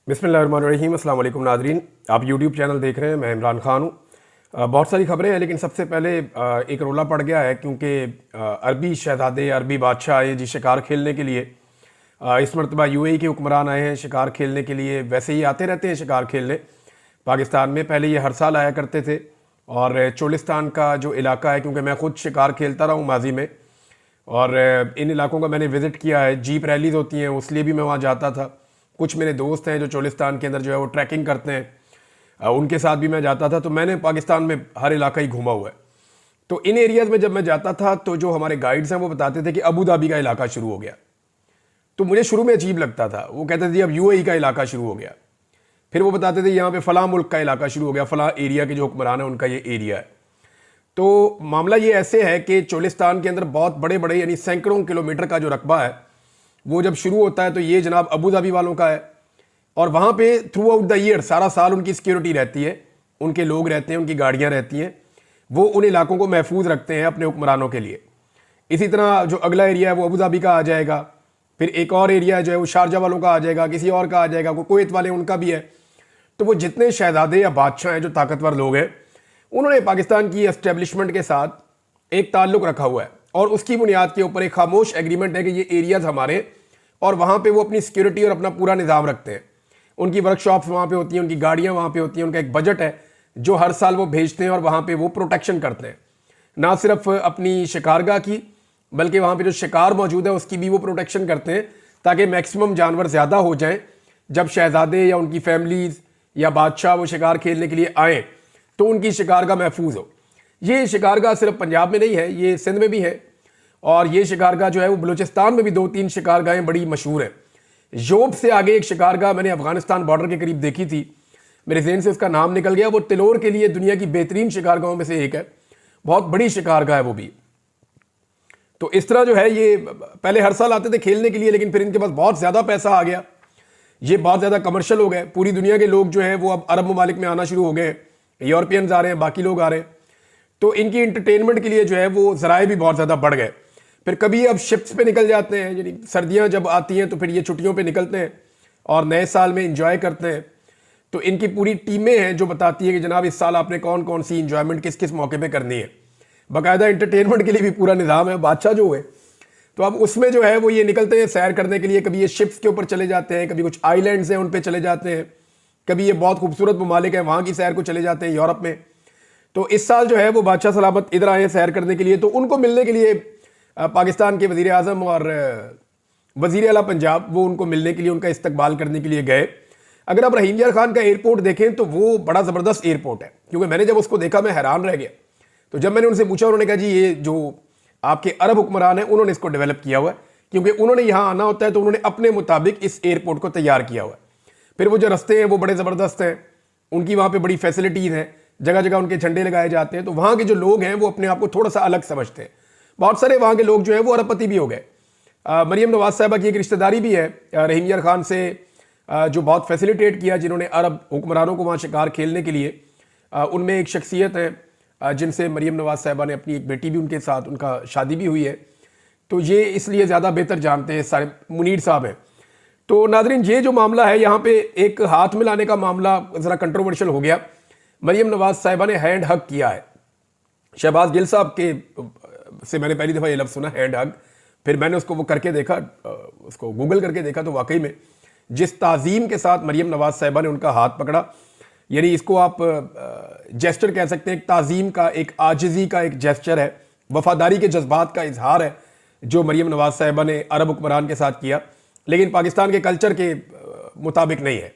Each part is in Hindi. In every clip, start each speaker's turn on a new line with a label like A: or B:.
A: बिस्मिल्लाहिर्रहमानिर्रहीम। अस्सलाम वालेकुम नादरीन, आप यूट्यूब चैनल देख रहे हैं। मैं इमरान खान हूँ। बहुत सारी खबरें हैं, लेकिन सबसे पहले एक रोला पड़ गया है क्योंकि अरबी शहजादे, अरबी बादशाह आए जी शिकार खेलने के लिए। इस मरतबा यूएई के हुक्मरान आए हैं शिकार खेलने के लिए। वैसे ही आते रहते हैं शिकार खेलने पाकिस्तान में, पहले ये हर साल आया करते थे। और चोलिस्तान का जो इलाका है, क्योंकि मैं ख़ुद शिकार खेलता रहा हूँ माजी में, और इन इलाकों का मैंने विज़िट किया है। जीप रैलीज होती हैं, उसलिए भी मैं वहाँ जाता था। कुछ मेरे दोस्त हैं जो चोलिस्तान के अंदर जो है वो ट्रैकिंग करते हैं, उनके साथ भी मैं जाता था। तो मैंने पाकिस्तान में हर इलाका ही घूमा हुआ है। तो इन एरियाज़ में जब मैं जाता था तो जो हमारे गाइड्स हैं वो बताते थे कि अबू धाबी का इलाका शुरू हो गया। तो मुझे शुरू में अजीब लगता था। वो कहते थे अब यूएई का इलाका शुरू हो गया। फिर वो बताते थे यहाँ पे फ़लाँ मुल्क का इलाका शुरू हो गया, फ़लाँ एरिया के जो हुक्मरान है उनका ये एरिया है। तो मामला ये ऐसे है कि चोलिस्तान के अंदर बहुत बड़े बड़े यानी सैकड़ों किलोमीटर का जो रकबा है वो जब शुरू होता है तो ये जनाब अबू धाबी वालों का है। और वहाँ पे थ्रू आउट द ईयर सारा साल उनकी सिक्योरिटी रहती है, उनके लोग रहते हैं, उनकी गाड़ियाँ रहती हैं। वो उन इलाकों को महफूज रखते हैं अपने हुक्मरानों के लिए। इसी तरह जो अगला एरिया है वो अबू धाबी का आ जाएगा, फिर एक और एरिया जो है वो शारजा वालों का आ जाएगा, किसी और का आ जाएगा, कोई कुवैत वाले उनका भी है। तो वो जितने शहजादे या बादशाह हैं, जो ताकतवर लोग हैं, उन्होंने पाकिस्तान की एस्टेब्लिशमेंट के साथ एक ताल्लुक़ रखा हुआ है। और उसकी बुनियाद के ऊपर एक खामोश एग्रीमेंट है कि ये एरियाज़ हमारे, और वहाँ पे वो अपनी सिक्योरिटी और अपना पूरा निज़ाम रखते हैं। उनकी वर्कशॉप्स वहाँ पे होती हैं, उनकी गाड़ियाँ वहाँ पे होती हैं, उनका एक बजट है जो हर साल वो भेजते हैं और वहाँ पे वो प्रोटेक्शन करते हैं। ना सिर्फ अपनी शिकारगाह की, बल्कि वहाँ पे जो शिकार मौजूद है उसकी भी वो प्रोटेक्शन करते हैं, ताकि मैक्सिमम जानवर ज़्यादा हो जाएं। जब शहजादे या उनकी फैमिलीज़ या बादशाह वो शिकार खेलने के लिए आएँ तो उनकी शिकारगाह महफूज हो। ये शिकारगाह सिर्फ पंजाब में नहीं है, ये सिंध में भी है। और ये शिकारगाह जो है वो बलूचिस्तान में भी 2-3 शिकारगाहें बड़ी मशहूर हैं। योब से आगे एक शिकारगाह मैंने अफगानिस्तान बॉर्डर के करीब देखी थी, मेरे ज़हन से उसका नाम निकल गया। वो तिलोर के लिए दुनिया की बेहतरीन शिकारगाहों में से एक है, बहुत बड़ी शिकारगाह है वो भी। तो इस तरह जो है ये पहले हर साल आते थे खेलने के लिए, लेकिन फिर इनके पास बहुत ज़्यादा पैसा आ गया, ये बहुत ज़्यादा कमर्शियल हो गए। पूरी दुनिया के लोग जो है वो अब अरब ममालिक में आना शुरू हो गए, यूरोपियंस आ रहे हैं, बाकी लोग आ रहे हैं। तो इनकी इंटरटेनमेंट के लिए जो है वो ज़राए भी बहुत ज़्यादा बढ़ गए। फिर कभी अब शिप्स पे निकल जाते हैं, यानी सर्दियां जब आती हैं तो फिर ये छुट्टियों पे निकलते हैं और नए साल में इंजॉय करते हैं। तो इनकी पूरी टीमें हैं जो बताती है कि जनाब इस साल आपने कौन कौन सी इंजॉयमेंट किस किस मौके पे करनी है। बाकायदा इंटरटेनमेंट के लिए भी पूरा निज़ाम है। बादशाह जो है तो अब उसमें जो है वो ये निकलते हैं सैर करने के लिए। कभी ये शिप्स के ऊपर चले जाते हैं, कभी कुछ आइलैंड्स हैं उन पर चले जाते हैं, कभी ये बहुत खूबसूरत ममालिक है वहाँ की सैर को चले जाते हैं यूरोप में। तो इस साल जो है वो बादशाह सलामत इधर आए सैर करने के लिए। तो उनको मिलने के लिए पाकिस्तान के वज़ीर आज़म और वज़ीर आला पंजाब वो उनको मिलने के लिए, उनका इस्तकबाल करने के लिए गए। अगर आप रहीम यार खान का एयरपोर्ट देखें तो वो बड़ा ज़बरदस्त एयरपोर्ट है, क्योंकि मैंने जब उसको देखा मैं हैरान रह गया। तो जब मैंने उनसे पूछा, उन्होंने कहा जी ये जो आपके अरब हुक्मरान हैं उन्होंने इसको डेवलप किया हुआ है, क्योंकि उन्होंने यहाँ आना होता है तो उन्होंने अपने मुताबिक इस एयरपोर्ट को तैयार किया हुआ है। फिर वो जो रास्ते हैं वो बड़े ज़बरदस्त हैं, उनकी वहाँ पर बड़ी फैसिलिटीज़ हैं, जगह जगह उनके झंडे लगाए जाते हैं। तो वहाँ के जो लोग हैं वो अपने आप को थोड़ा सा अलग समझते हैं। बहुत सारे वहाँ के लोग जो हैं वो अरबपति भी हो गए। मरियम नवाज साहिबा की एक रिश्तेदारी भी है रहीम यार खान से, जो बहुत फैसिलिटेट किया, जिन्होंने अरब हुक्मरानों को वहाँ शिकार खेलने के लिए। उनमें एक शख्सियत है जिनसे मरियम नवाज साहिबा ने अपनी एक बेटी भी उनके साथ, उनका शादी भी हुई है। तो ये इसलिए ज़्यादा बेहतर जानते हैं, सारे मुनीर साहब हैं। तो नादरीन ये जो मामला है यहाँ पे एक हाथ मिलाने का मामला ज़रा कंट्रोवर्शियल हो गया। मरियम नवाज साहिबा ने हैंड हग किया है शहबाज गिल साहब के से। मैंने पहली दफ़ा ये लफ्ज़ सुना हैंड हग, फिर मैंने उसको वो करके देखा, उसको गूगल करके देखा, तो वाकई में जिस ताज़ीम के साथ मरियम नवाज साहिबा ने उनका हाथ पकड़ा, यानी इसको आप जेस्चर कह सकते हैं, एक ताज़ीम का, एक आजिज़ी का एक जेस्चर है, वफादारी के जज्बात का इजहार है जो मरियम नवाज साहिबा ने अरब हुक्मरान के साथ किया, लेकिन पाकिस्तान के कल्चर के मुताबिक नहीं है।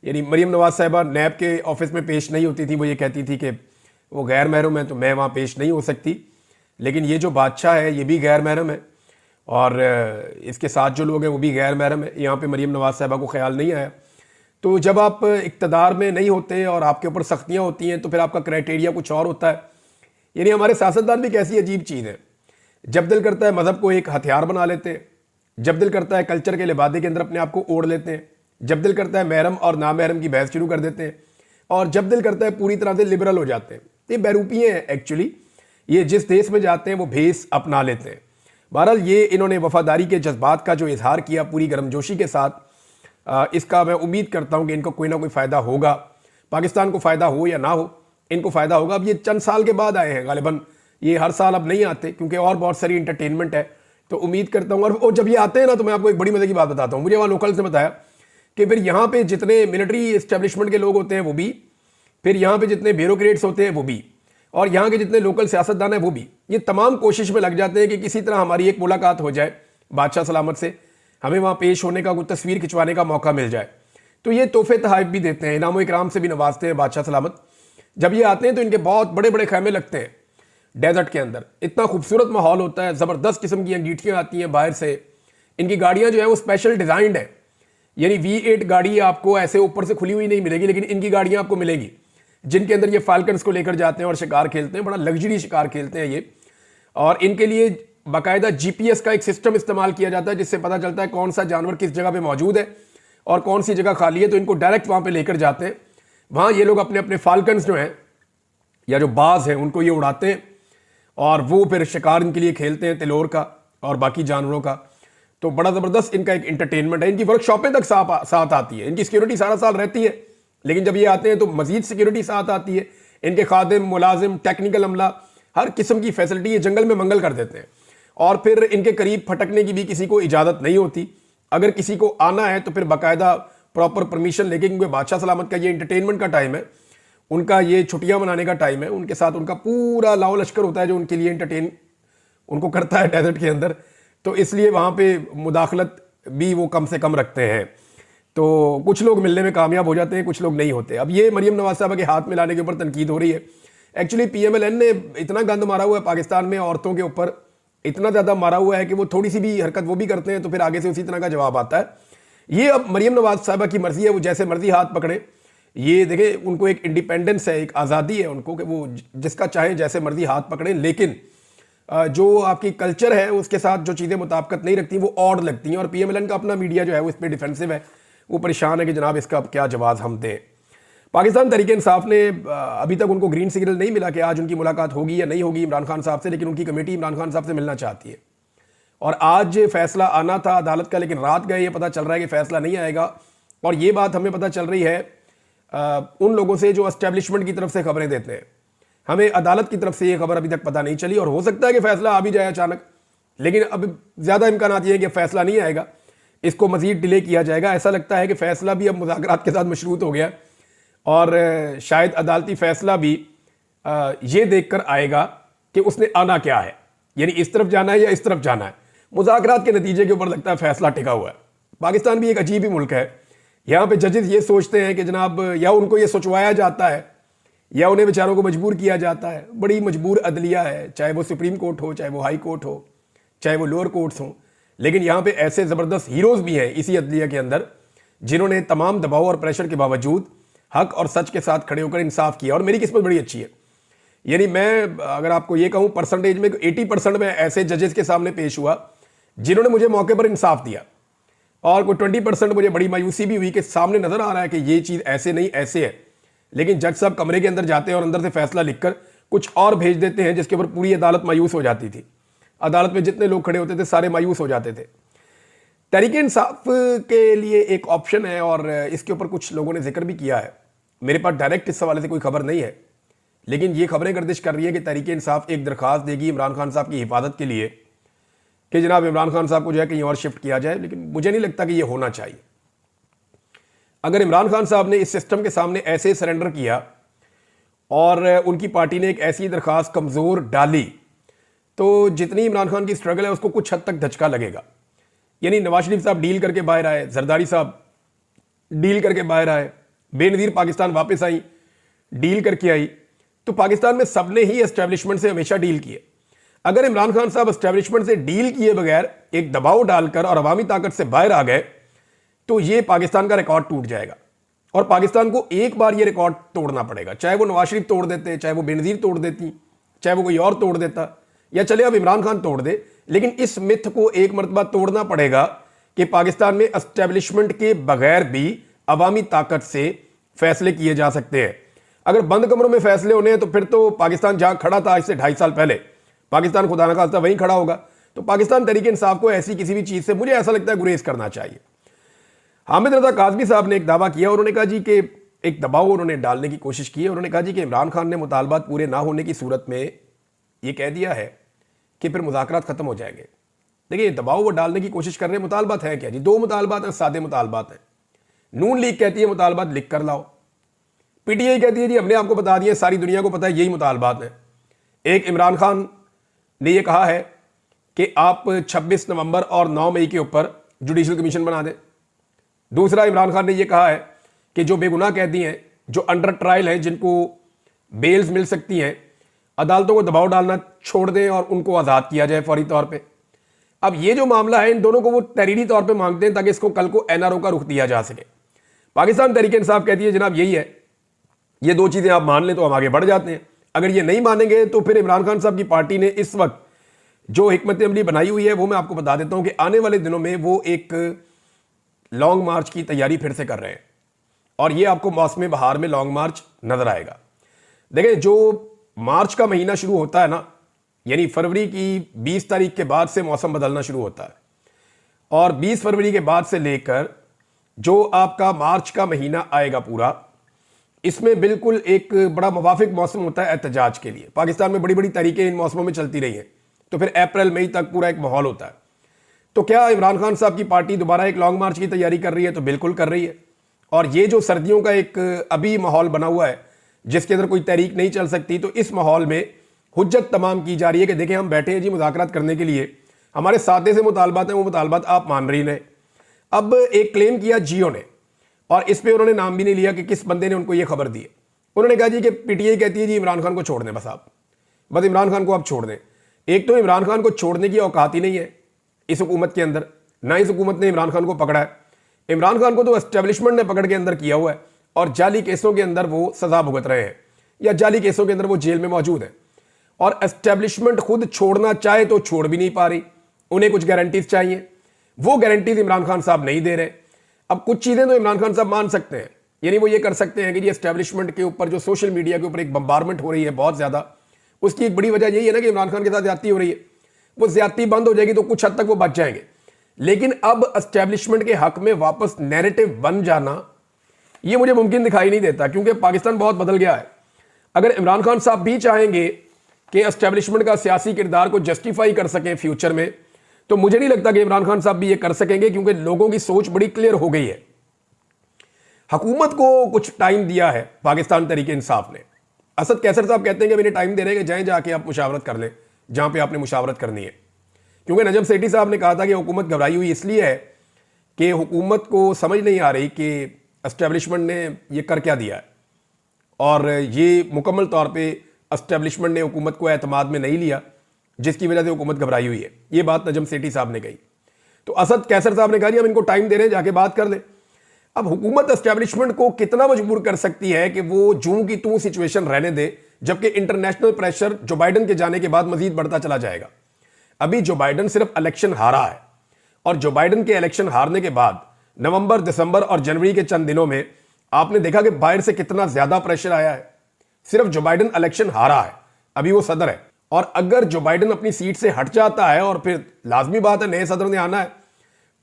A: यानी मरियम नवाज साहिबा नैब के ऑफिस में पेश नहीं होती थी, वो ये कहती थी कि वो गैर महरम है तो मैं वहाँ पेश नहीं हो सकती। लेकिन ये जो बादशाह है ये भी गैर महरम है और इसके साथ जो लोग हैं वो भी गैर महरम है। यहाँ पे मरियम नवाज साहिबा को ख्याल नहीं आया। तो जब आप इक़्तिदार में नहीं होते और आपके ऊपर सख्तियाँ होती हैं तो फिर आपका क्राइटेरिया कुछ और होता है। यानी हमारे सियासतदान भी कैसी अजीब चीज़ है, जब दिल करता है मज़हब को एक हथियार बना लेते हैं, जब दिल करता है कल्चर के लिबादे के अंदर अपने आप को ओढ़ लेते हैं, जब दिल करता है महरम और नामहरम की बहस शुरू कर देते हैं, और जब दिल करता है पूरी तरह से लिबरल हो जाते हैं। ये बैरूपियाँ हैं एक्चुअली, ये जिस देश में जाते हैं वो भेस अपना लेते हैं। बहरहाल ये इन्होंने वफादारी के जज्बात का जो इजहार किया पूरी गर्मजोशी के साथ, इसका मैं उम्मीद करता हूं कि इनको कोई ना कोई फ़ायदा होगा। पाकिस्तान को फ़ायदा हो या ना हो, इनको फ़ायदा होगा। अब ये चंद साल के बाद आए हैं गालिबन, ये हर साल अब नहीं आते क्योंकि और बहुत सारी इंटरटेनमेंट है। तो उम्मीद करता हूँ, और जब ये आते हैं ना तो मैं आपको एक बड़ी मजे की बात बताता हूँ। मुझे वहाँ लोकल्स ने बताया कि फिर यहाँ पे जितने मिलिट्री इस्टेब्लिशमेंट के लोग होते हैं वो भी, फिर यहाँ पे जितने ब्यूरोक्रेट्स होते हैं वो भी, और यहाँ के जितने लोकल सियासतदान हैं वो भी, ये तमाम कोशिश में लग जाते हैं कि किसी तरह हमारी एक मुलाकात हो जाए बादशाह सलामत से, हमें वहाँ पेश होने का, कुछ तस्वीर खिंचवाने का मौका मिल जाए। तो ये तोहफे तहाइफ भी देते हैं, इनाम इकराम से भी नवाजते हैं बादशाह सलामत। जब ये आते हैं तो इनके बहुत बड़े बड़े खैमे लगते हैं डेजर्ट के अंदर, इतना खूबसूरत माहौल होता है, ज़बरदस्त किस्म की अंगीठियाँ आती हैं बाहर से। इनकी गाड़ियाँ जो है वो स्पेशल डिज़ाइंड है, यानी V8 गाड़ी आपको ऐसे ऊपर से खुली हुई नहीं मिलेगी, लेकिन इनकी गाड़ियाँ आपको मिलेगी जिनके अंदर ये फाल्कन्स को लेकर जाते हैं और शिकार खेलते हैं। बड़ा लग्जरी शिकार खेलते हैं ये, और इनके लिए बाकायदा GPS का एक सिस्टम इस्तेमाल किया जाता है जिससे पता चलता है कौन सा जानवर किस जगह पे मौजूद है और कौन सी जगह खाली है। तो इनको डायरेक्ट वहाँ पे लेकर जाते हैं। वहाँ ये लोग अपने अपने फाल्कन्स जो हैं या जो बाज हैं उनको ये उड़ाते हैं, और वो फिर शिकार इनके लिए खेलते हैं तिलोर का और बाकी जानवरों का। तो बड़ा ज़बरदस्त इनका एक इंटरटेनमेंट है। इनकी वर्कशॉपें तक साथ आती है, इनकी सिक्योरिटी सारा साल रहती है, लेकिन जब ये आते हैं तो मजीद सिक्योरिटी साथ आती है। इनके खादिम, मुलाजिम, टेक्निकल अमला, हर किस्म की फैसिलिटी ये जंगल में मंगल कर देते हैं। और फिर इनके करीब फटकने की भी किसी को इजाज़त नहीं होती। अगर किसी को आना है तो फिर बाकायदा प्रॉपर परमिशन लेके, क्योंकि बादशाह सलामत का ये इंटरटेनमेंट का टाइम है, उनका ये छुट्टियां मनाने का टाइम है। उनके साथ उनका पूरा लाओ लश्कर होता है जो उनके लिए इंटरटेन उनको करता है डेजर्ट के अंदर। तो इसलिए वहाँ पे मुदाखलत भी वो कम से कम रखते हैं। तो कुछ लोग मिलने में कामयाब हो जाते हैं, कुछ लोग नहीं होते। अब ये मरीम नवाज साहबा के हाथ में लाने के ऊपर तनकीद हो रही है। एक्चुअली PMLN ने इतना गंद मारा हुआ है पाकिस्तान में, औरतों के ऊपर इतना ज़्यादा मारा हुआ है कि वो थोड़ी सी भी हरकत वो भी करते हैं तो फिर आगे से उसी तरह का जवाब आता है। ये अब मरीम नवाज साहबा की मर्जी है, वो जैसे मर्जी हाथ पकड़े। ये देखें, उनको एक इंडिपेंडेंस है, एक आज़ादी है उनको कि वो जिसका चाहे जैसे मर्जी हाथ पकड़े। लेकिन जो आपकी कल्चर है उसके साथ जो चीज़ें मुताबिकत नहीं रखती वो ऑड लगती हैं। और PMLN का अपना मीडिया जो है वो इस पर डिफेंसिव है, वो परेशान है कि जनाब इसका अब क्या जवाब हम दें। पाकिस्तान तहरीक इंसाफ ने अभी तक उनको ग्रीन सिग्नल नहीं मिला कि आज उनकी मुलाकात होगी या नहीं होगी इमरान खान साहब से, लेकिन उनकी कमेटी इमरान खान साहब से मिलना चाहती है। और आज फैसला आना था अदालत का, लेकिन रात गए ये पता चल रहा है कि फैसला नहीं आएगा। और ये बात हमें पता चल रही है उन लोगों से जो एस्टेब्लिशमेंट की तरफ से खबरें देते हैं। हमें अदालत की तरफ से ये खबर अभी तक पता नहीं चली, और हो सकता है कि फैसला आ भी जाए अचानक, लेकिन अब ज़्यादा इम्कानात ये है कि फैसला नहीं आएगा, इसको मज़ीद डिले किया जाएगा। ऐसा लगता है कि फ़ैसला भी अब मुज़ाकरात के साथ मशरूत हो गया, और शायद अदालती फ़ैसला भी ये देखकर आएगा कि उसने आना क्या है, यानी इस तरफ जाना है या इस तरफ जाना है। मुज़ाकरात के नतीजे के ऊपर लगता है फ़ैसला टिका हुआ है। पाकिस्तान भी एक अजीब ही मुल्क है। यहाँ पे जजेस ये सोचते हैं कि जनाब या उनको ये सोचवाया जाता है या उन्हें बेचारों को मजबूर किया जाता है। बड़ी मजबूर अदलिया है, चाहे वो सुप्रीम कोर्ट हो, चाहे वो हाई कोर्ट हो, चाहे वो लोअर कोर्ट्स हों। लेकिन यहाँ पे ऐसे ज़बरदस्त हीरोज़ भी हैं इसी अदलिया के अंदर, जिन्होंने तमाम दबाव और प्रेशर के बावजूद हक और सच के साथ खड़े होकर इंसाफ किया। और मेरी किस्मत बड़ी अच्छी है, यानी मैं अगर आपको ये कहूँ परसेंटेज में 80% में ऐसे जजेस के सामने पेश हुआ जिन्होंने मुझे मौके पर इंसाफ दिया, और कोई 20% मुझे बड़ी मायूसी भी हुई कि सामने नज़र आ रहा है कि ये चीज़ ऐसे नहीं ऐसे है, लेकिन जज साहब कमरे के अंदर जाते हैं और अंदर से फैसला लिखकर कुछ और भेज देते हैं, जिसके ऊपर पूरी अदालत मायूस हो जाती थी। अदालत में जितने लोग खड़े होते थे सारे मायूस हो जाते थे। तहरीक इंसाफ के लिए एक ऑप्शन है, और इसके ऊपर कुछ लोगों ने जिक्र भी किया है। मेरे पास डायरेक्ट इस हवाले से कोई खबर नहीं है, लेकिन ये खबरें गर्दिश कर रही है कि तहरीक इंसाफ एक दरख्वास्त देगी इमरान खान साहब की हिफाजत के लिए कि जनाब इमरान खान साहब को जो है कहीं और शिफ्ट किया जाए। लेकिन मुझे नहीं लगता कि ये होना चाहिए। अगर इमरान खान साहब ने इस सिस्टम के सामने ऐसे सरेंडर किया और उनकी पार्टी ने एक ऐसी दरख्वास्त कमज़ोर डाली, तो जितनी इमरान खान की स्ट्रगल है उसको कुछ हद तक धचका लगेगा। यानी नवाज शरीफ साहब डील करके बाहर आए, जरदारी साहब डील करके बाहर आए, बेनज़ीर पाकिस्तान वापस आई, डील करके आई। तो पाकिस्तान में सबने ही एस्टेब्लिशमेंट से हमेशा डील किए। अगर इमरान खान साहब एस्टेब्लिशमेंट से डील किए बगैर एक दबाव डालकर और अवामी ताकत से बाहर आ गए, तो ये पाकिस्तान का रिकॉर्ड टूट जाएगा। और पाकिस्तान को एक बार ये रिकॉर्ड तोड़ना पड़ेगा, चाहे वो नवाज शरीफ तोड़ देते, चाहे वो बेनज़ीर तोड़ देती, चाहे वो कोई और तोड़ देता, या चले अब इमरान खान तोड़ दे। लेकिन इस मिथ को एक मरतबा तोड़ना पड़ेगा कि पाकिस्तान में एस्टेब्लिशमेंट के बगैर भी अवामी ताकत से फैसले किए जा सकते हैं। अगर बंद कमरों में फैसले होने हैं तो फिर तो पाकिस्तान जहां खड़ा था आज से 2.5 साल पहले, पाकिस्तान खुदा न खास्ता वहीं खड़ा होगा। तो पाकिस्तान तहरीक इंसाफ को ऐसी किसी भी चीज़ से मुझे ऐसा लगता है गुरेज करना चाहिए। हामिद रजा काज़मी साहब ने एक दावा किया, उन्होंने कहा जी कि एक दबाव उन्होंने डालने की कोशिश की है। उन्होंने कहा जी कि इमरान खान ने मुतालबात पूरे ना होने की सूरत में ये कह दिया है कि फिर मुज़ाकरात ख़त्म हो जाएंगे। देखिए दबाव वो डालने की कोशिश कर रहे हैं। मुतालबात हैं क्या जी? दो मुतालबात हैं, सादे मुतालबात हैं। नून लीग कहती है मुतालबात लिख कर लाओ, पीटीआई कहती है जी हमने आपको बता दिया, सारी दुनिया को पता है यही मुतालबात हैं। एक इमरान खान ने यह कहा है कि आप 26 नवंबर और 9 मई के ऊपर जुडिशल कमीशन बना दें। दूसरा इमरान खान ने यह कहा है कि जो बेगुनाह कैदी हैं, जो अंडर ट्रायल हैं, जिनको बेल्स मिल सकती हैं, अदालतों को दबाव डालना छोड़ दें और उनको आज़ाद किया जाए फौरी तौर पे। अब ये जो मामला है, इन दोनों को वो तहरीरी तौर पे मांगते हैं ताकि इसको कल को एनआरओ का रुख दिया जा सके। पाकिस्तान तहरीक इंसाफ कहती है जनाब यही है, ये दो चीज़ें आप मान लें तो हम आगे बढ़ जाते हैं। अगर ये नहीं मानेंगे तो फिर इमरान खान साहब की पार्टी ने इस वक्त जो हिकमत अमली बनाई हुई है वो मैं आपको बता देता हूं कि आने वाले दिनों में वो एक लॉन्ग मार्च की तैयारी फिर से कर रहे हैं और ये आपको मौसम बहार में लॉन्ग मार्च नजर आएगा। देखिए जो मार्च का महीना शुरू होता है ना, यानी फरवरी की 20 तारीख के बाद से मौसम बदलना शुरू होता है और 20 फरवरी के बाद से लेकर जो आपका मार्च का महीना आएगा पूरा, इसमें बिल्कुल एक बड़ा मुवाफिक मौसम होता है एहतजाज के लिए। पाकिस्तान में बड़ी बड़ी तहरीकें इन मौसमों में चलती रही हैं, तो फिर अप्रैल मई तक पूरा एक माहौल होता है। तो क्या इमरान खान साहब की पार्टी दोबारा एक लॉन्ग मार्च की तैयारी कर रही है? तो बिल्कुल कर रही है। और ये जो सर्दियों का एक अभी माहौल बना हुआ है जिसके अंदर कोई तहरीक नहीं चल सकती, तो इस माहौल में हुज्जत तमाम की जा रही है कि देखें हम बैठे हैं जी मुज़ाकरात करने के लिए, हमारे सादे से मुतालबात हैं, वो मुतालबात आप मान रही हैं। अब एक क्लेम किया जियो ने और इस पर उन्होंने नाम भी नहीं लिया कि किस बंदे ने उनको ये खबर दी है। उन्होंने कहा जी कि पीटीआई कहती है जी इमरान खान को छोड़ दें, बस इमरान खान को आप छोड़ दें। एक तो इमरान खान को छोड़ने की औकात ही नहीं है इस हुकूमत के अंदर, ना इस हुकूमत ने इमरान खान को पकड़ा है। इमरान खान को तो एस्टेब्लिशमेंट ने पकड़ के अंदर किया हुआ है और जाली केसों के अंदर वो सजा भुगत रहे हैं या जाली केसों के अंदर वो जेल में मौजूद है और एस्टेब्लिशमेंट खुद छोड़ना चाहे तो छोड़ भी नहीं पा रही। उन्हें कुछ गारंटीज चाहिए, वो गारंटीज इमरान खान साहब नहीं दे रहे। अब कुछ चीजें तो इमरान खान साहब मान सकते हैं, यानी वो ये कर सकते हैं कि ये एस्टेब्लिशमेंट के ऊपर जो सोशल मीडिया के ऊपर एक बम्बारमेंट हो रही है बहुत ज्यादा, उसकी एक बड़ी वजह यही है ना कि इमरान खान के साथ ज्यादती हो रही है। वो ज्यादती बंद हो जाएगी तो कुछ हद तक वो बच जाएंगे। लेकिन अब एस्टेब्लिशमेंट के हक में वापस नैरेटिव बन जाना ये मुझे मुमकिन दिखाई नहीं देता, क्योंकि पाकिस्तान बहुत बदल गया है। अगर इमरान खान साहब भी चाहेंगे कि एस्टेब्लिशमेंट का सियासी किरदार को जस्टिफाई कर सकें फ्यूचर में, तो मुझे नहीं लगता कि इमरान खान साहब भी ये कर सकेंगे, क्योंकि लोगों की सोच बड़ी क्लियर हो गई है। हुकूमत को कुछ टाइम दिया है पाकिस्तान तहरीक इंसाफ ने। असद कैसर साहब कहते हैं कि मैंने टाइम दे रहे हैं कि जाएं जाके आप मुशावरत कर लें जहां पे आपने मुशावरत करनी है, क्योंकि नजम सेठी साहब ने कहा था कि हुकूमत घबराई हुई इसलिए है कि हुकूमत को समझ नहीं आ रही कि एस्टेब्लिशमेंट ने ये कर क्या दिया है और ये मुकम्मल तौर पे एस्टेब्लिशमेंट ने हुकूमत को एतमाद में नहीं लिया, जिसकी वजह से हुकूमत घबराई हुई है। ये बात नजम सेठी साहब ने कही। तो असद कैसर साहब ने कहा हम इनको टाइम दे रहे हैं, जाके बात कर ले। अब हुकूमत एस्टेब्लिशमेंट को कितना मजबूर कर सकती है कि वो जूं की तूं सिचुएशन रहने दे, जबकि इंटरनेशनल प्रेशर जो बाइडन के जाने के बाद मजीद बढ़ता चला जाएगा। अभी जो बाइडन सिर्फ इलेक्शन हारा है और जो बाइडन के इलेक्शन हारने के बाद नवंबर, दिसंबर और जनवरी के चंद दिनों में आपने देखा कि बाहर से कितना ज्यादा प्रेशर आया है। सिर्फ जो बाइडन इलेक्शन हारा है, अभी वो सदर है, और अगर जो बाइडन अपनी सीट से हट जाता है और फिर लाजमी बात है नए सदर ने आना है,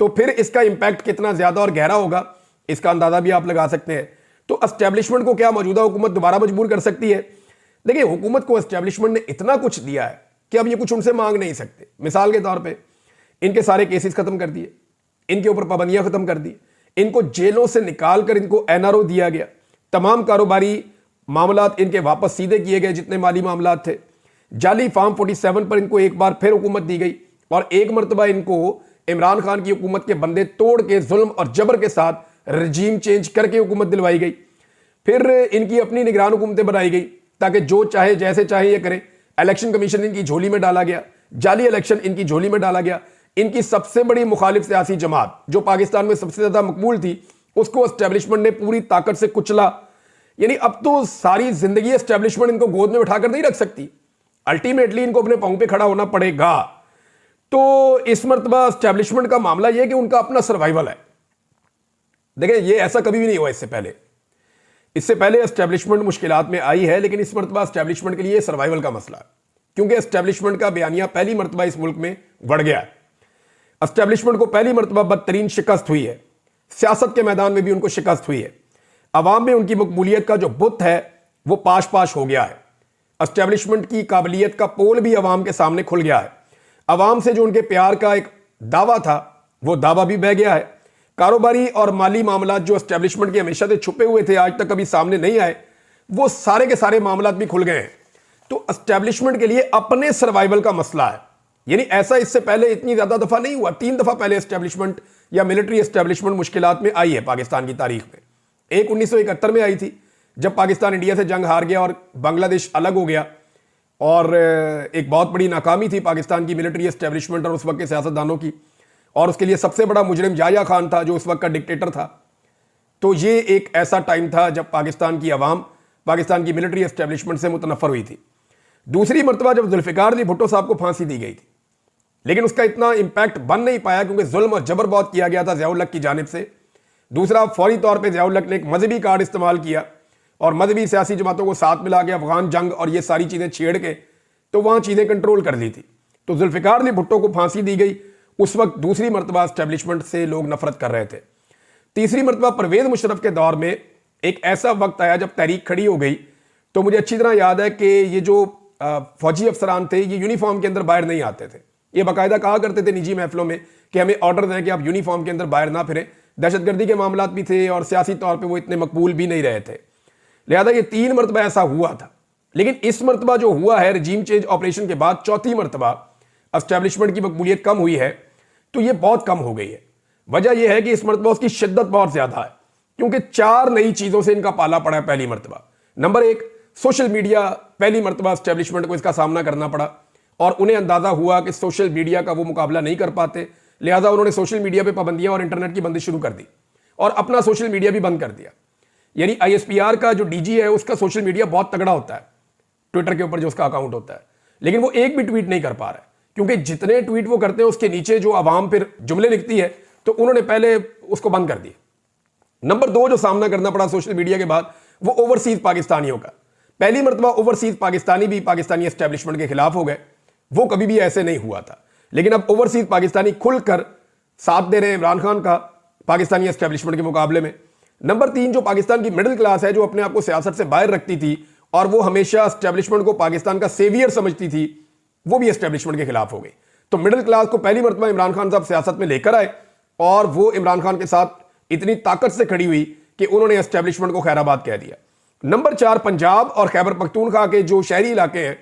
A: तो फिर इसका इंपैक्ट कितना ज्यादा और गहरा होगा इसका अंदाजा भी आप लगा सकते हैं। तो एस्टेब्लिशमेंट को क्या मौजूदा हुकूमत दोबारा मजबूर कर सकती है? देखिए हुकूमत को एस्टेब्लिशमेंट ने इतना कुछ दिया है कि अब ये कुछ उनसे मांग नहीं सकते। मिसाल के तौर पे इनके सारे केसेस खत्म कर दिए, इनके ऊपर पाबंदियां खत्म कर दी, इनको जेलों से निकाल कर इनको एनआरओ दिया गया, तमाम कारोबारी मामलात इनके वापस सीधे किए गए जितने माली मामलात थे। जाली फार्म 47 पर इनको एक बार फिर हुकूमत दी गई और एक मरतबा इनको इमरान खान की हुकूमत के बंदे तोड़ के जुल्म और जबर के साथ रजीम चेंज करके हुकूमत दिलवाई गई। फिर इनकी अपनी निगरान हुकूमतें बनाई गई ताकि जो चाहे जैसे चाहे ये करे। इलेक्शन कमीशन इनकी झोली में डाला गया, जाली इलेक्शन इनकी झोली में डाला गया। इनकी सबसे बड़ी मुखालिफ सियासी जमात जो पाकिस्तान में सबसे ज्यादा मकबूल थी, उसको एस्टेब्लिशमेंट ने पूरी ताकत से कुचला। यानी अब तो सारी जिंदगी एस्टेब्लिशमेंट इनको गोद में उठाकर नहीं रख सकती, अल्टीमेटली इनको अपने पांव पे खड़ा होना पड़ेगा। तो इस मरतबा एस्टेब्लिशमेंट का मामला यह कि उनका अपना सर्वाइवल है। देखिए ये ऐसा कभी भी नहीं हुआ इससे पहले एस्टेब्लिशमेंट मुश्किलात में आई है, लेकिन इस मरतबा एस्टेब्लिशमेंट के लिए सर्वाइवल का मसला है, क्योंकि एस्टेब्लिशमेंट का बयानिया पहली मरतबा इस मुल्क में बढ़ गया है। एस्टेब्लिशमेंट को पहली मरतबा बदतरीन शिकस्त हुई है सियासत के मैदान में भी उनको शिकस्त हुई है। अवाम में उनकी मकबूलियत का जो बुत है वो पाश पाश हो गया है। एस्टेब्लिशमेंट की काबिलियत का पोल भी अवाम के सामने खुल गया है। अवाम से जो उनके प्यार का एक दावा था वो दावा भी बह गया है। कारोबारी और माली मामला जो एस्टेब्लिशमेंट के हमेशा से छुपे हुए थे, आज तक कभी सामने नहीं आए, वो सारे के सारे मामला भी खुल गए हैं। तो एस्टेब्लिशमेंट के लिए अपने सर्वाइवल का मसला है। यानी ऐसा इससे पहले इतनी ज्यादा दफा नहीं हुआ। 3 दफा पहले एस्टेब्लिशमेंट या मिलिट्री एस्टेब्लिशमेंट मुश्किलात में आई है पाकिस्तान की तारीख में। एक 1971 में आई थी जब पाकिस्तान इंडिया से जंग हार गया और बांग्लादेश अलग हो गया, और एक बहुत बड़ी नाकामी थी पाकिस्तान की मिलिट्री एस्टेब्लिशमेंट और उस वक्त के सियासतदानों की, और उसके लिए सबसे बड़ा मुजरिम याह्या खान था जो उस वक्त का डिक्टेटर था। तो ये एक ऐसा टाइम था जब पाकिस्तान की अवाम पाकिस्तान की मिलिट्री एस्टेब्लिशमेंट से मुतनफर हुई थी। दूसरी मरतबा जब जुल्फिकार अली भुट्टो साहब को फांसी दी गई थी, लेकिन उसका इतना इंपैक्ट बन नहीं पाया क्योंकि जुल्म और जबर बहुत किया गया था ज़िया-उल हक की जानिब से। दूसरा, फौरी तौर पर ज़िया-उल हक ने एक मजहबी कार्ड इस्तेमाल किया और मजहबी सियासी जमातों को साथ मिला के अफगान जंग और ये सारी चीज़ें छेड़ के तो वहाँ चीज़ें कंट्रोल कर ली थी। तो जुल्फिकार अली भुट्टो को फांसी दी गई। उस वक्त दूसरी मरतबा एस्टेब्लिशमेंट से लोग नफरत कर रहे थे। तीसरी मरतबा परवेज मुशर्रफ के दौर में एक ऐसा वक्त आया जब तहरीक खड़ी हो गई। तो मुझे अच्छी तरह याद है कि ये जो फौजी अफसरान थे ये यूनिफॉर्म के अंदर बाहर नहीं आते थे। ये बाकायदा कहा करते थे निजी महफिलों में कि हमें ऑर्डर दें कि आप यूनिफॉर्म के अंदर बाहर ना फिरें। दहशतगर्दी के मामला भी थे और सियासी तौर पर वो इतने मकबूल भी नहीं रहे थे। लिहाजा ये 3 मरतबा ऐसा हुआ था। लेकिन इस मरतबा जो हुआ है रजीम चेंज ऑपरेशन के बाद, चौथी मरतबा एस्टेब्लिशमेंट की मकबूलियत कम हुई है, तो ये बहुत कम हो गई है। वजह यह है कि इस मरतबा उसकी शिद्दत बहुत ज्यादा है क्योंकि 4 नई चीजों से इनका पाला पड़ा है। पहली मरतबा, नंबर 1, सोशल मीडिया। पहली मरतबा एस्टेब्लिशमेंट को इसका सामना करना पड़ा और उन्हें अंदाजा हुआ कि सोशल मीडिया का वो मुकाबला नहीं कर पाते। लिहाजा उन्होंने सोशल मीडिया पर पाबंदियां और इंटरनेट की बंदिश शुरू कर दी और अपना सोशल मीडिया भी बंद कर दिया। यानी ISPR का जो DG है उसका सोशल मीडिया बहुत तगड़ा होता है, ट्विटर के ऊपर जो उसका अकाउंट होता है, लेकिन वो एक भी ट्वीट नहीं कर पा रहा है क्योंकि जितने ट्वीट वो करते हैं उसके नीचे जो आवाम फिर जुमले लिखती है तो उन्होंने पहले उसको बंद कर दिया। नंबर 2 जो सामना करना पड़ा सोशल मीडिया के बाद वो ओवरसीज पाकिस्तानियों का। पहली मरतबा ओवरसीज पाकिस्तानी भी पाकिस्तानी एस्टेब्लिशमेंट के खिलाफ हो गए। वो कभी भी ऐसे नहीं हुआ था, लेकिन अब ओवरसीज पाकिस्तानी खुलकर साथ दे रहे हैं इमरान खान का पाकिस्तानी एस्टेब्लिशमेंट के मुकाबले में। नंबर 3 जो पाकिस्तान की मिडिल क्लास है जो अपने आप को सियासत से बाहर रखती थी और वो हमेशा एस्टेब्लिशमेंट को पाकिस्तान का सेवियर समझती थी, वो भी एस्टेब्लिशमेंट के खिलाफ हो गई। तो मिडिल क्लास को पहली मरतबा इमरान खान साहब सियासत में लेकर आए और वो इमरान खान के साथ इतनी ताकत से खड़ी हुई कि उन्होंने एस्टेब्लिशमेंट को खैराबाद कह दिया। नंबर 4 पंजाब और खैबर पख्तूनख्वा के जो शहरी इलाके हैं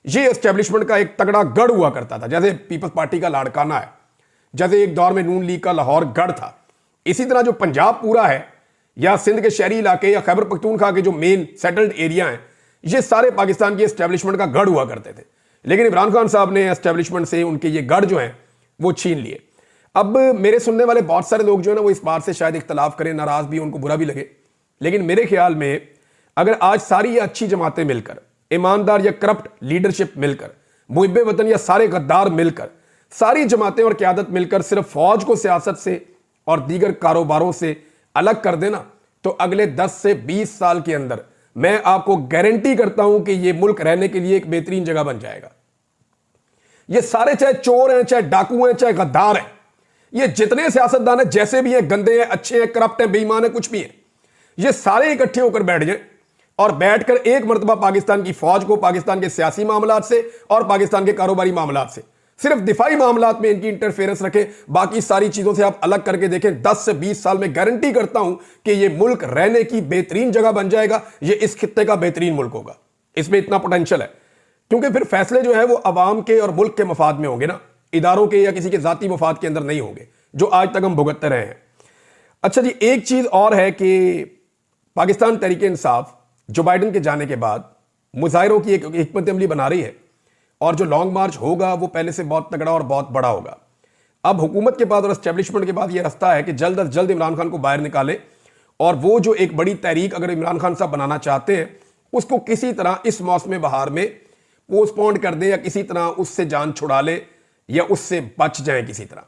A: ये एस्टेब्लिशमेंट का एक तगड़ा गढ़ हुआ करता था, जैसे पीपल्स पार्टी का लाड़काना है, जैसे एक दौर में नून लीग का लाहौर गढ़ था। इसी तरह जो पंजाब पूरा है या सिंध के शहरी इलाके या खैबर पख्तूनख्वा के जो मेन सेटल्ड एरिया हैं ये सारे पाकिस्तान की एस्टेब्लिशमेंट का गढ़ हुआ करते थे। लेकिन इमरान खान साहब ने एस्टेब्लिशमेंट से उनके ये गढ़ जो हैं वो छीन लिए। अब मेरे सुनने वाले बहुत सारे लोग जो है ना वो इस बात से शायद इख्तलाफ करें, नाराज भी, उनको बुरा भी लगे, लेकिन मेरे ख्याल में अगर आज सारी ये अच्छी जमातें मिलकर, ईमानदार या करप्ट लीडरशिप मिलकर, मुहिब्बे वतन या सारे गद्दार मिलकर, सारी जमातें और क़यादत मिलकर सिर्फ फौज को सियासत से और दीगर कारोबारों से अलग कर देना तो अगले 10 से 20 साल के अंदर मैं आपको गारंटी करता हूं कि यह मुल्क रहने के लिए एक बेहतरीन जगह बन जाएगा। ये सारे चाहे चोर हैं, चाहे डाकू हैं, चाहे गद्दार हैं, ये जितने सियासतदान हैं, जैसे भी हैं, गंदे हैं, अच्छे हैं, करप्ट हैं, बेईमान हैं, कुछ भी हैं, ये सारे इकट्ठे होकर बैठ जाएं और बैठकर एक मरतबा पाकिस्तान की फौज को पाकिस्तान के सियासी मामलात से और पाकिस्तान के कारोबारी मामलात से सिर्फ दिफाई मामलात में इनकी इंटरफेरेंस रखें, बाकी सारी चीजों से आप अलग करके देखें। 10 से 20 साल में गारंटी करता हूं कि यह मुल्क रहने की बेहतरीन जगह बन जाएगा। यह इस खित्ते का बेहतरीन मुल्क होगा। इसमें इतना पोटेंशियल है क्योंकि फिर फैसले जो है वो अवाम के और मुल्क के मफाद में होंगे ना, इदारों के या किसी के जाती मफाद के अंदर नहीं होंगे जो आज तक हम भुगतते रहे हैं। अच्छा जी, एक चीज और है कि पाकिस्तान तहरीक इंसाफ जो बाइडन के जाने के बाद मुजाहिरों की एक हिकमत अमली बना रही है और जो लॉन्ग मार्च होगा वो पहले से बहुत तगड़ा और बहुत बड़ा होगा। अब हुकूमत के बाद और एस्टेब्लिशमेंट के बाद ये रास्ता है कि जल्द अज जल्द इमरान खान को बाहर निकाले और वो जो एक बड़ी तहरीक अगर इमरान खान साहब बनाना चाहते हैं उसको किसी तरह इस मौसम बहार में पोस्टपोन कर दे या किसी तरह उससे जान छुड़ा ले या उससे बच जाए किसी तरह।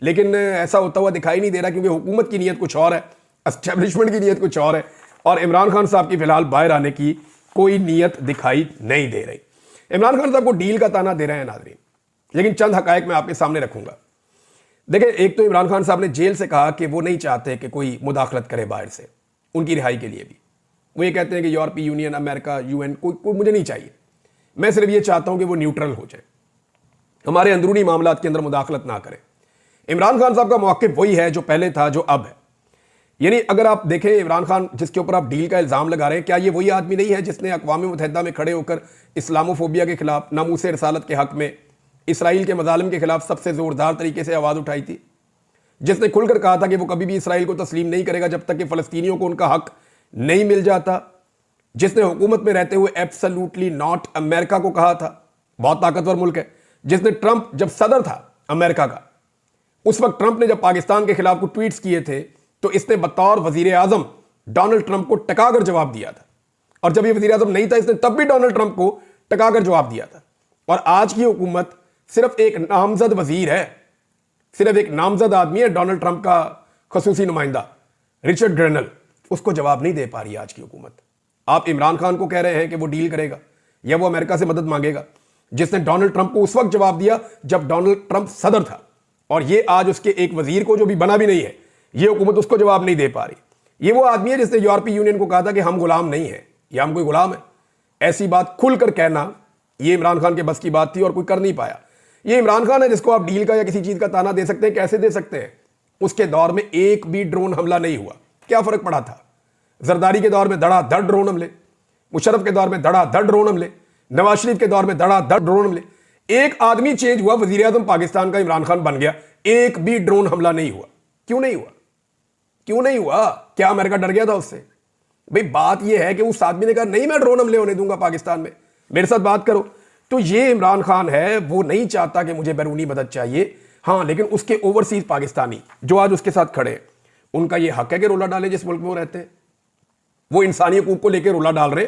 A: लेकिन ऐसा होता हुआ दिखाई नहीं दे रहा क्योंकि हुकूमत की नीयत कुछ और है, एस्टेब्लिशमेंट की नीयत कुछ और है और इमरान खान साहब की फिलहाल बाहर आने की कोई नीयत दिखाई नहीं दे रही। इमरान खान साहब को डील का ताना दे रहे हैं नाज़रीन, लेकिन चंद हकायक मैं आपके सामने रखूंगा। देखिए, एक तो इमरान खान साहब ने जेल से कहा कि वो नहीं चाहते कि कोई मुदाखलत करे बाहर से उनकी रिहाई के लिए भी। वो ये कहते हैं कि यूरोपीय यूनियन, अमेरिका, यूएन कोई मुझे नहीं चाहिए, मैं सिर्फ ये चाहता हूं कि वो न्यूट्रल हो जाए, हमारे अंदरूनी मामलात के अंदर मुदाखलत ना करें। इमरान खान साहब का मौक़िफ़ वही है जो पहले था, जो अब है। यानी अगर आप देखें, इमरान खान जिसके ऊपर आप डील का इल्ज़ाम लगा रहे हैं, क्या ये वही आदमी नहीं है जिसने अक़वाम मुत्तहिदा में खड़े होकर इस्लामोफोबिया के खिलाफ, नामूस रसालत के हक़ में, इसराइल के मज़ालिम के खिलाफ सबसे ज़ोरदार तरीके से आवाज़ उठाई थी, जिसने खुलकर कहा था कि वो कभी भी इसराइल को तस्लीम नहीं करेगा जब तक कि फ़लस्तीनियों को उनका हक़ नहीं मिल जाता, जिसने हुकूमत में रहते हुए एब्सोल्युटली नॉट अमेरिका को कहा था, बहुत ताकतवर मुल्क है, जिसने ट्रंप जब सदर था अमेरिका का, उस वक्त ट्रंप ने जब पाकिस्तान के खिलाफ कुछ ट्वीट्स किए थे तो इसने बतौर वजीर आजम डोनाल्ड ट्रंप को टकाकर जवाब दिया था, और जब ये वजीर आजम नहीं था इसने तब भी डोनाल्ड ट्रंप को टकाकर जवाब दिया था। और आज की हुकूमत सिर्फ एक नामजद वजीर है, सिर्फ एक नामजद आदमी है, डोनाल्ड ट्रंप का खसूसी नुमाइंदा रिचर्ड ग्रेनल, उसको जवाब नहीं दे पा रही आज की हुकूमत। आप इमरान खान को कह रहे हैं कि वो डील करेगा या वो अमेरिका से मदद मांगेगा, जिसने डोनाल्ड ट्रंप को उस वक्त जवाब दिया जब डोनाल्ड ट्रंप सदर था, और ये आज उसके एक वजीर को, जो भी बना भी नहीं है, ये हुकूमत उसको जवाब नहीं दे पा रही। ये वो आदमी है जिसने यूरोपीय यूनियन को कहा था कि हम गुलाम नहीं है या हम कोई गुलाम है। ऐसी बात खुलकर कहना ये इमरान खान के बस की बात थी और कोई कर नहीं पाया। ये इमरान खान है जिसको आप डील का या किसी चीज का ताना दे सकते हैं, कैसे दे सकते हैं? उसके दौर में एक भी ड्रोन हमला नहीं हुआ, क्या फर्क पड़ा था? जरदारी के दौर में धड़ाधड़ ड्रोन हमले, मुशर्रफ के दौर में धड़ाधड़ ड्रोन हमले, नवाज शरीफ के दौर में धड़ाधड़ ड्रोन हमले। एक आदमी चेंज हुआ, वजीर आजम पाकिस्तान का इमरान खान बन गया, एक भी ड्रोन हमला नहीं हुआ। क्यों नहीं हुआ? क्यों नहीं हुआ? क्या अमेरिका डर गया था उससे? भाई बात यह है कि उस आदमी ने कहा नहीं मैं ड्रोन हमले होने दूंगा पाकिस्तान में, मेरे साथ बात करो। तो ये इमरान खान है, वो नहीं चाहता कि मुझे बैरूनी मदद चाहिए, हाँ, लेकिन उसके ओवरसीज पाकिस्तानी जो आज उसके साथ खड़े हैं, उनका ये हक है कि रोला डाले जिस मुल्क में वो रहते हैं। वो इंसानी हकूक को लेकर रोला डाल रहे,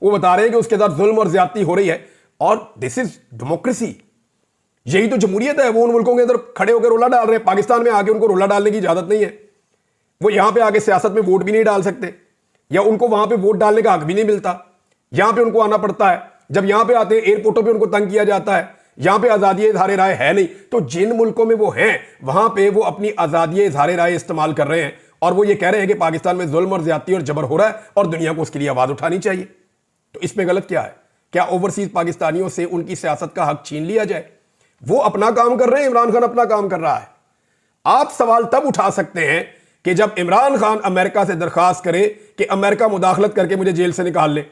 A: वो बता रहे हैं कि उसके साथ जुल्म और ज्यादती हो रही है, और दिस इज डेमोक्रेसी, यही तो जमहूरियत है। वो उन मुल्कों के अंदर खड़े होकर रोला डाल रहे हैं, पाकिस्तान में आके उनको रोला डालने की इजाजत नहीं है। वो यहां पे आके सियासत में वोट भी नहीं डाल सकते, या उनको वहां पे वोट डालने का हक भी नहीं मिलता। यहां पे उनको आना पड़ता है, जब यहां पे आते हैं एयरपोर्टों पे उनको तंग किया जाता है। यहां पे आजादी इजहार राय है नहीं, तो जिन मुल्कों में वो हैं वहां पे वो अपनी आजादी इजहार राय इस्तेमाल कर रहे हैं, और वो ये कह रहे हैं कि पाकिस्तान में जुल्म और ज्यादती और जबर हो रहा है और दुनिया को उसके लिए आवाज उठानी चाहिए। तो इसमें गलत क्या है? क्या ओवरसीज पाकिस्तानियों से उनकी सियासत का हक छीन लिया जाए? वो अपना काम कर रहे हैं, इमरान खान अपना काम कर रहा है। आप सवाल तब उठा सकते हैं कि जब इमरान खान अमेरिका से दरखास्त करे कि अमेरिका मुदाखलत करके मुझे जेल से निकाल ले।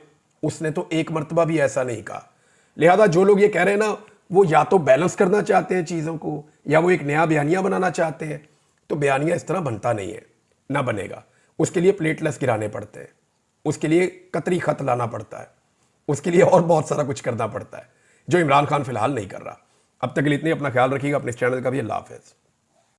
A: उसने तो एक मर्तबा भी ऐसा नहीं कहा। लिहाजा जो लोग ये कह रहे हैं ना, वो या तो बैलेंस करना चाहते हैं चीज़ों को, या वो एक नया बयानिया बनाना चाहते हैं। तो बयानिया इस तरह बनता नहीं है, ना बनेगा। उसके लिए प्लेटलेस गिराने पड़ते हैं, उसके लिए कतरी खत लाना पड़ता है, उसके लिए और बहुत सारा कुछ करना पड़ता है, जो इमरान खान फिलहाल नहीं कर रहा। अब तक के लिए इतने, अपना ख्याल रखिएगा, अपने चैनल का भी। अल्लाह हाफ़िज़।